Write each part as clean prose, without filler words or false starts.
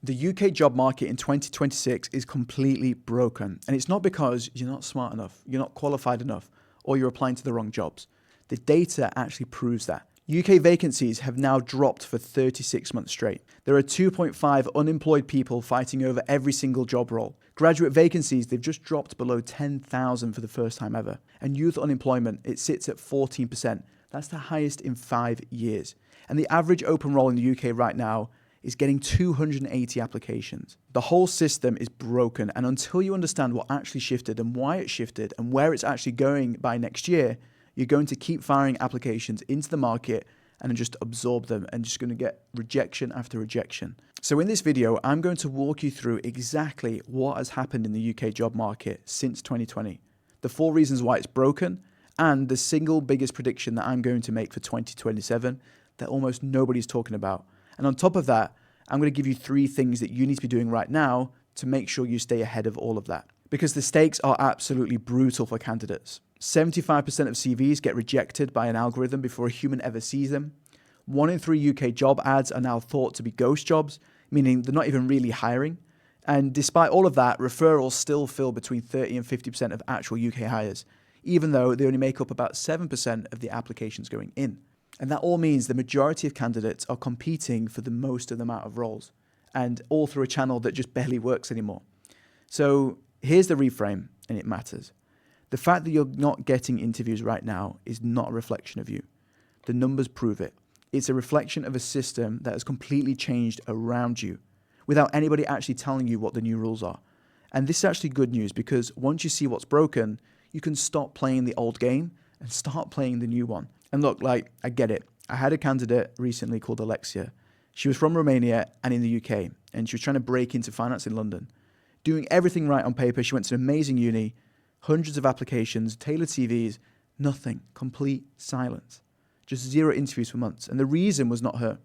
The UK job market in 2026 is completely broken. And it's not because you're not smart enough, you're not qualified enough, or you're applying to the wrong jobs. The data actually proves that. UK vacancies have now dropped for 36 months straight. There are 2.5 unemployed people fighting over every single job role. Graduate vacancies, they've just dropped below 10,000 for the first time ever. And youth unemployment, it sits at 14%. That's the highest in 5 years. And the average open role in the UK right now is getting 280 applications. The whole system is broken, and until you understand what actually shifted and why it shifted and where it's actually going by next year, you're going to keep firing applications into the market and just absorb them and just going to get rejection after rejection. So in this video, I'm going to walk you through exactly what has happened in the UK job market since 2020, the 4 reasons why it's broken, and the single biggest prediction that I'm going to make for 2027 that almost nobody's talking about. And on top of that, I'm going to give you 3 things that you need to be doing right now to make sure you stay ahead of all of that. Because the stakes are absolutely brutal for candidates. 75% of CVs get rejected by an algorithm before a human ever sees them. 1 in 3 UK job ads are now thought to be ghost jobs, meaning they're not even really hiring. And despite all of that, referrals still fill between 30 and 50% of actual UK hires, even though they only make up about 7% of the applications going in. And that all means the majority of candidates are competing for the most of the amount of roles, and all through a channel that just barely works anymore. So here's the reframe, and it matters. The fact that you're not getting interviews right now is not a reflection of you. The numbers prove it. It's a reflection of a system that has completely changed around you without anybody actually telling you what the new rules are. And this is actually good news, because once you see what's broken, you can stop playing the old game and start playing the new one. And look, like, I get it. I had a candidate recently called Alexia. She was from Romania and in the UK, and she was trying to break into finance in London. Doing everything right on paper, she went to an amazing uni, hundreds of applications, tailored CVs, nothing, complete silence. Just 0 interviews for months. And the reason was not her.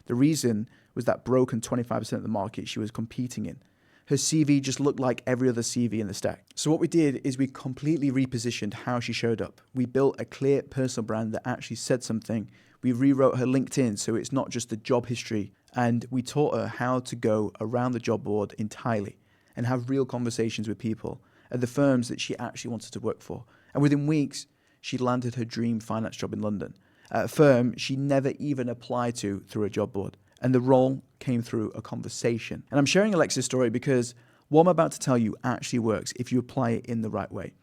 The reason was that broken 25% of the market she was competing in. Her CV just looked like every other CV in the stack. So what we did is we completely repositioned how she showed up. We built a clear personal brand that actually said something. We rewrote her LinkedIn so it's not just the job history. And we taught her how to go around the job board entirely and have real conversations with people at the firms that she actually wanted to work for. And within weeks, she landed her dream finance job in London, at a firm she never even applied to through a job board. And the role came through a conversation. And I'm sharing Alexia's story because what I'm about to tell you actually works if you apply it in the right way.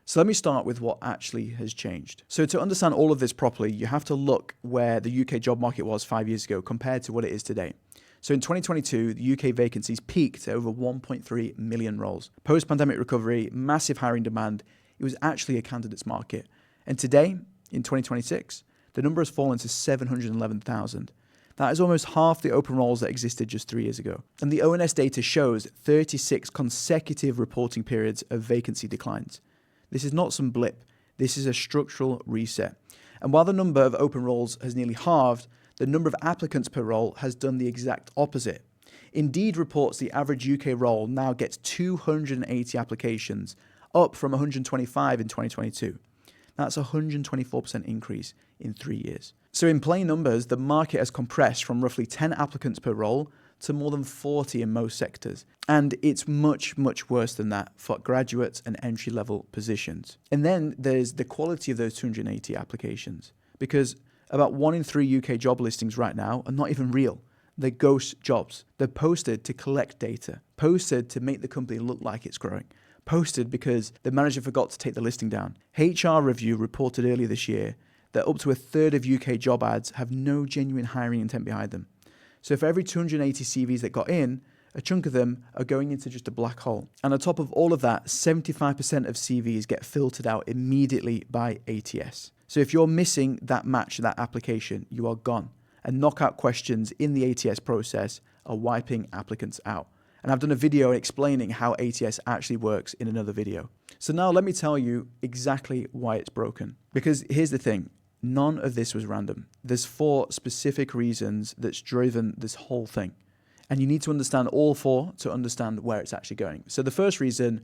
So let me start with what actually has changed. So to understand all of this properly, you have to look where the UK job market was 5 years ago compared to what it is today. So in 2022, the UK vacancies peaked at over 1.3 million roles. Post-pandemic recovery, massive hiring demand, it was actually a candidates market. And today, in 2026, the number has fallen to 711,000. That is almost half the open roles that existed just 3 years ago. And the ONS data shows 36 consecutive reporting periods of vacancy declines. This is not some blip. This is a structural reset. And while the number of open roles has nearly halved, the number of applicants per role has done the exact opposite. Indeed reports the average UK role now gets 280 applications, up from 125 in 2022. That's a 124% increase in 3 years. So in plain numbers, the market has compressed from roughly 10 applicants per role to more than 40 in most sectors. And it's much, much worse than that for graduates and entry-level positions. And then there's the quality of those 280 applications, because about 1 in 3 UK job listings right now are not even real. They're ghost jobs. They're posted to collect data, posted to make the company look like it's growing, posted because the manager forgot to take the listing down. HR Review reported earlier this year that up to a third of UK job ads have no genuine hiring intent behind them. So for every 280 CVs that got in, a chunk of them are going into just a black hole. And on top of all of that, 75% of CVs get filtered out immediately by ATS. So if you're missing that match, that application, you are gone. And knockout questions in the ATS process are wiping applicants out. And I've done a video explaining how ATS actually works in another video. So now let me tell you exactly why it's broken. Because here's the thing. None of this was random. There's 4 specific reasons that's driven this whole thing. And you need to understand all 4 to understand where it's actually going. So the first reason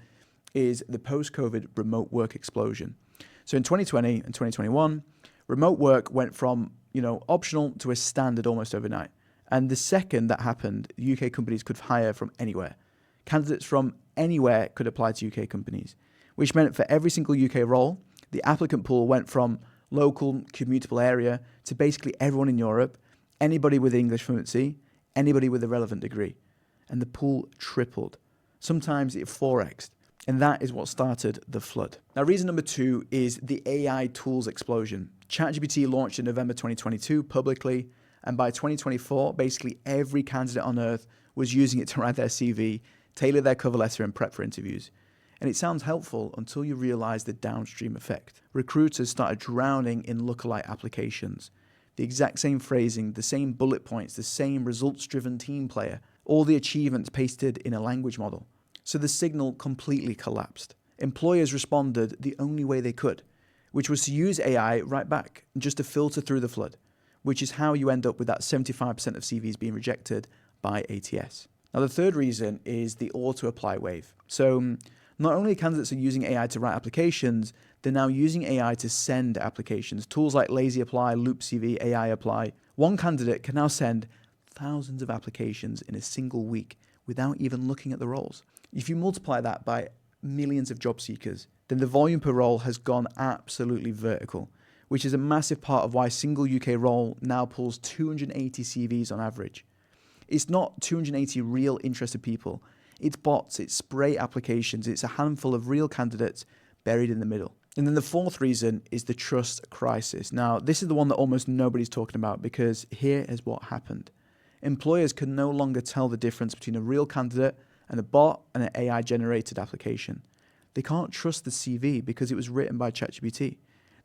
is the post-COVID remote work explosion. So in 2020 and 2021, remote work went from, optional to a standard almost overnight. And the second that happened, UK companies could hire from anywhere. Candidates from anywhere could apply to UK companies, which meant for every single UK role, the applicant pool went from local, commutable area to basically everyone in Europe, anybody with English fluency, anybody with a relevant degree. And the pool tripled. Sometimes it 4x'd. And that is what started the flood. Now, reason number 2 is the AI tools explosion. ChatGPT launched in November 2022 publicly, and by 2024, basically every candidate on earth was using it to write their CV, tailor their cover letter, and prep for interviews. And it sounds helpful until you realize the downstream effect. Recruiters started drowning in lookalike applications. The exact same phrasing, the same bullet points, the same results-driven team player, all the achievements pasted in a language model. So the signal completely collapsed. Employers responded the only way they could, which was to use AI right back, just to filter through the flood, which is how you end up with that 75% of CVs being rejected by ATS. Now, the third reason is the auto-apply wave. So not only candidates are using AI to write applications, they're now using AI to send applications. Tools like Lazy Apply, Loop CV, AI Apply. One candidate can now send thousands of applications in a single week without even looking at the roles. If you multiply that by millions of job seekers, then the volume per role has gone absolutely vertical, which is a massive part of why a single UK role now pulls 280 CVs on average. It's not 280 real interested people. It's bots, it's spray applications, it's a handful of real candidates buried in the middle. And then the fourth reason is the trust crisis. Now, this is the one that almost nobody's talking about, because here is what happened. Employers can no longer tell the difference between a real candidate and a bot and an AI-generated application. They can't trust the CV because it was written by ChatGPT.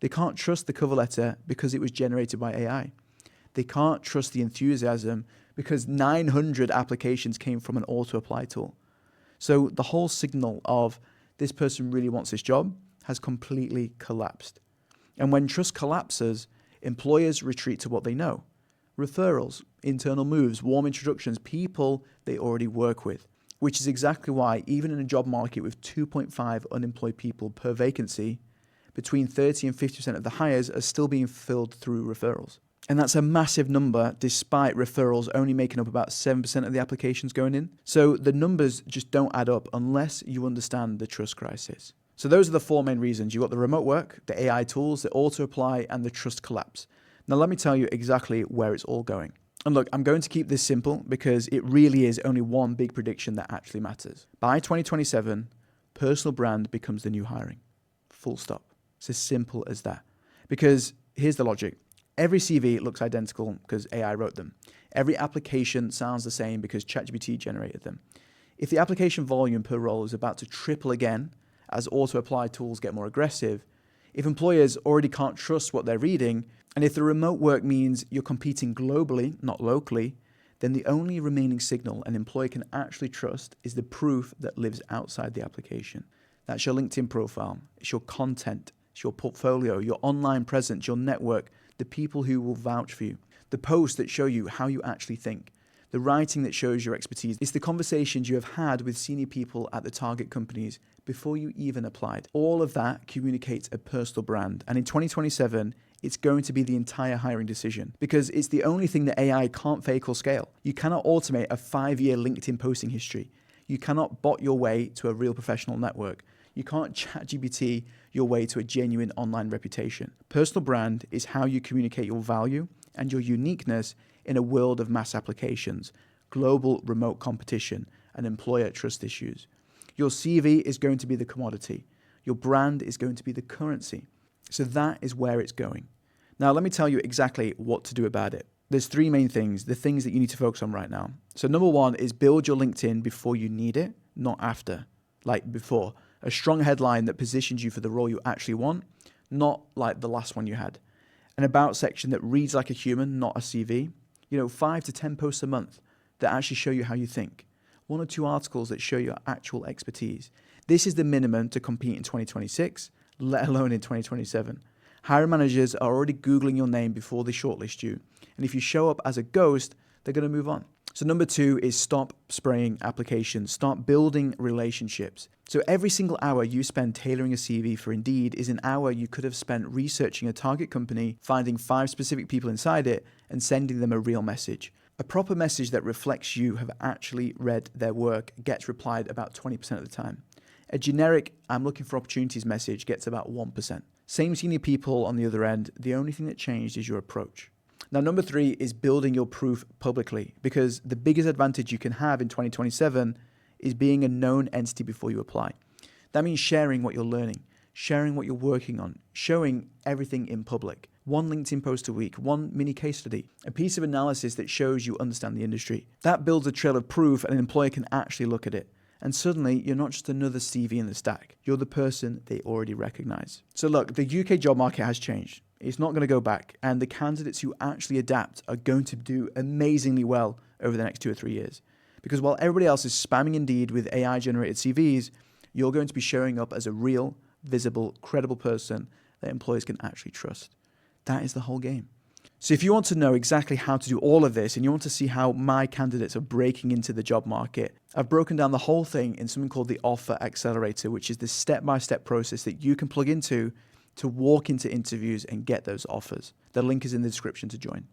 They can't trust the cover letter because it was generated by AI. They can't trust the enthusiasm because 900 applications came from an auto-apply tool. So the whole signal of this person really wants this job has completely collapsed. And when trust collapses, employers retreat to what they know. Referrals, internal moves, warm introductions, people they already work with. Which is exactly why, even in a job market with 2.5 unemployed people per vacancy, between 30 and 50% of the hires are still being filled through referrals. And that's a massive number, despite referrals only making up about 7% of the applications going in. So the numbers just don't add up unless you understand the trust crisis. So those are the 4 main reasons. You've got the remote work, the AI tools, the auto-apply, and the trust collapse. Now let me tell you exactly where it's all going. And look, I'm going to keep this simple because it really is only one big prediction that actually matters. By 2027, personal brand becomes the new hiring. Full stop. It's as simple as that. Because here's the logic. Every CV looks identical because AI wrote them. Every application sounds the same because ChatGPT generated them. If the application volume per role is about to triple again as auto-apply tools get more aggressive, if employers already can't trust what they're reading, and if the remote work means you're competing globally, not locally, then the only remaining signal an employer can actually trust is the proof that lives outside the application. That's your LinkedIn profile, it's your content, it's your portfolio, your online presence, your network, the people who will vouch for you, the posts that show you how you actually think, the writing that shows your expertise. It's the conversations you have had with senior people at the target companies before you even applied. All of that communicates a personal brand. And in 2027, it's going to be the entire hiring decision because it's the only thing that AI can't fake or scale. You cannot automate a 5-year LinkedIn posting history. You cannot bot your way to a real professional network. You can't ChatGPT your way to a genuine online reputation. Personal brand is how you communicate your value and your uniqueness in a world of mass applications, global remote competition, and employer trust issues. Your CV is going to be the commodity. Your brand is going to be the currency. So that is where it's going. Now, let me tell you exactly what to do about it. There's 3 main things, the things that you need to focus on right now. So number 1 is build your LinkedIn before you need it, not after, like before. A strong headline that positions you for the role you actually want, not like the last one you had. An about section that reads like a human, not a CV. 5 to 10 posts a month that actually show you how you think. 1 or 2 articles that show your actual expertise. This is the minimum to compete in 2026, let alone in 2027. Hiring managers are already Googling your name before they shortlist you. And if you show up as a ghost, they're going to move on. So number 2 is stop spraying applications. Start building relationships. So every single hour you spend tailoring a CV for Indeed is an hour you could have spent researching a target company, finding 5 specific people inside it, and sending them a real message. A proper message that reflects you have actually read their work gets replied about 20% of the time. A generic, I'm looking for opportunities message gets about 1%. Same senior people on the other end, the only thing that changed is your approach. Now, number 3 is building your proof publicly, because the biggest advantage you can have in 2027 is being a known entity before you apply. That means sharing what you're learning, sharing what you're working on, showing everything in public. One LinkedIn post a week, one mini case study, a piece of analysis that shows you understand the industry. That builds a trail of proof and an employer can actually look at it. And suddenly, you're not just another CV in the stack. You're the person they already recognize. So look, the UK job market has changed. It's not going to go back. And the candidates who actually adapt are going to do amazingly well over the next 2 or 3 years. Because while everybody else is spamming Indeed with AI-generated CVs, you're going to be showing up as a real, visible, credible person that employers can actually trust. That is the whole game. So if you want to know exactly how to do all of this and you want to see how my candidates are breaking into the job market, I've broken down the whole thing in something called the Offer Accelerator, which is the step-by-step process that you can plug into to walk into interviews and get those offers. The link is in the description to join.